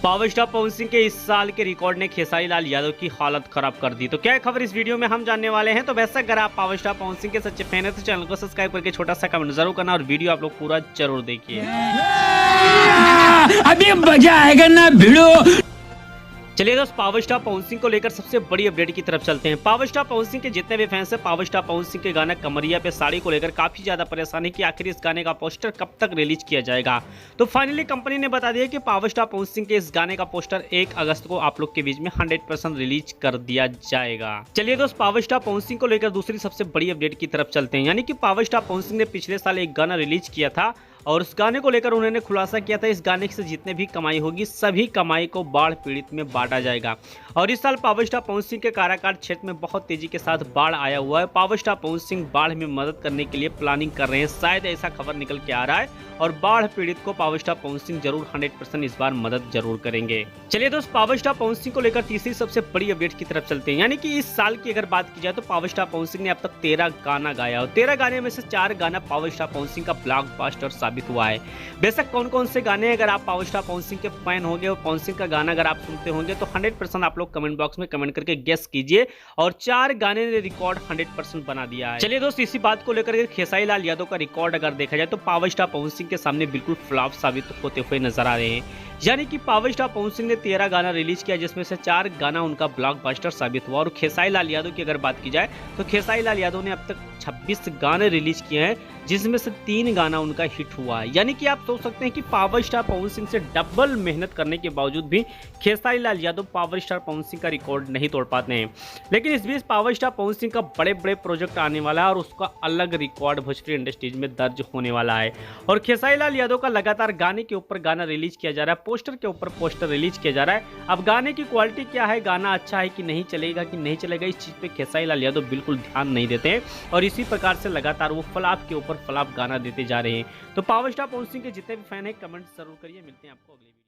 Power star Pawan Singh के इस साल के रिकॉर्ड ने खेसारी लाल यादव की हालत खराब कर दी। तो क्या खबर इस वीडियो में हम जानने वाले हैं। तो वैसे अगर आप पावर स्टार पवन सिंह के सच्चे फैन है तो चैनल को सब्सक्राइब करके छोटा सा कमेंट जरूर करना और वीडियो आप लोग पूरा जरूर देखिए। अभी मजा आएगा ना भिड़ो। चलिए दोस्त, पावर स्टार पवन सिंह को लेकर सबसे बड़ी अपडेट की तरफ चलते हैं। पावर स्टार पवन सिंह के जितने भी फैंस हैं, पावर स्टार पवन सिंह के गाना कमरिया पे साड़ी को लेकर काफी ज्यादा परेशानी कि आखिर इस गाने का पोस्टर कब तक रिलीज किया जाएगा। तो फाइनली कंपनी ने बता दिया कि पावर स्टार पवन सिंह के इस गाने का पोस्टर 1 अगस्त को आप लोग के बीच में 100% रिलीज कर दिया जाएगा। चलिए दोस्त, पावर स्टार पवन सिंह को लेकर दूसरी सबसे बड़ी अपडेट की तरफ चलते हैं। यानी कि पावर स्टार पवन सिंह ने पिछले साल एक गाना रिलीज किया था और उस गाने को लेकर उन्होंने खुलासा किया था इस गाने से जितने भी कमाई होगी सभी कमाई को बाढ़ पीड़ित में बांटा जाएगा। और इस साल पावर स्टार पवन सिंह के काराकाट क्षेत्र में बहुत तेजी के साथ बाढ़ आया हुआ है। पावर स्टार पवन सिंह बाढ़ में मदद करने के लिए प्लानिंग कर रहे हैं, शायद ऐसा खबर निकल के आ रहा है। और बाढ़ पीड़ित को पावर स्टार पवन सिंह जरूर 100% इस बार मदद जरूर करेंगे। चलिए दोस्त, पावर स्टार पवन सिंह को लेकर तीसरी सबसे बड़ी अपडेट की तरफ चलते हैं। यानी कि इस साल की अगर बात की जाए तो पावर स्टार पवन सिंह ने अब तक 13 गाना गाया और 13 गाने में से 4 गाना पावर स्टार पवन सिंह का ब्लॉकबस्टर साबित हुआ है। बेशक कौन कौन से गाने अगर आप पावर स्टार पवन सिंह के फैन होंगे और पवन सिंह का गाना अगर आप सुनते होंगे तो 100% आप लोग कमेंट बॉक्स में कमेंट करके गेस कीजिए। और 4 गाने ने रिकॉर्ड 100% बना दिया है। चलिए दोस्त, इसी बात को लेकर खेसारी लाल यादव का रिकॉर्ड अगर देखा जाए तो पावर स्टार पवन सिंह के सामने बिल्कुल फ्लॉप साबित होते हुए नजर आ रहे हैं। यानी कि पावर स्टार पवन सिंह ने 13 गाना रिलीज किया जिसमें से 4 गाना उनका ब्लॉकबस्टर साबित हुआ। और खेसारी लाल यादव की अगर बात की जाए तो खेसारी लाल यादव ने अब तक 26 गाने रिलीज किए हैं जिसमें से 3 गाना उनका हिट हुआ है। यानी कि आप सोच सकते हैं कि पावर स्टार पवन सिंह से डबल मेहनत करने के बावजूद भी खेसारी लाल यादव पावर स्टार पवन सिंह का रिकॉर्ड नहीं तोड़ पाते हैं। लेकिन इस बीच पावर स्टार पवन सिंह का बड़े बड़े प्रोजेक्ट आने वाला है और उसका अलग रिकॉर्ड भोजपुरी इंडस्ट्रीज में दर्ज होने वाला है। और खेसारी लाल यादव का लगातार गाने के ऊपर गाना रिलीज किया जा रहा है, पोस्टर के ऊपर पोस्टर रिलीज किया जा रहा है। अब गाने की क्वालिटी क्या है, गाना अच्छा है कि नहीं चलेगा, इस चीज पे खेसारी लाल यादव बिल्कुल ध्यान नहीं देते हैं और इसी प्रकार से लगातार वो फ्लॉप के ऊपर फ्लॉप गाना देते जा रहे हैं। तो पावर स्टार पवन सिंह के जितने भी फैन हैं कमेंट जरूर करिए। मिलते हैं आपको अगली वीडियो।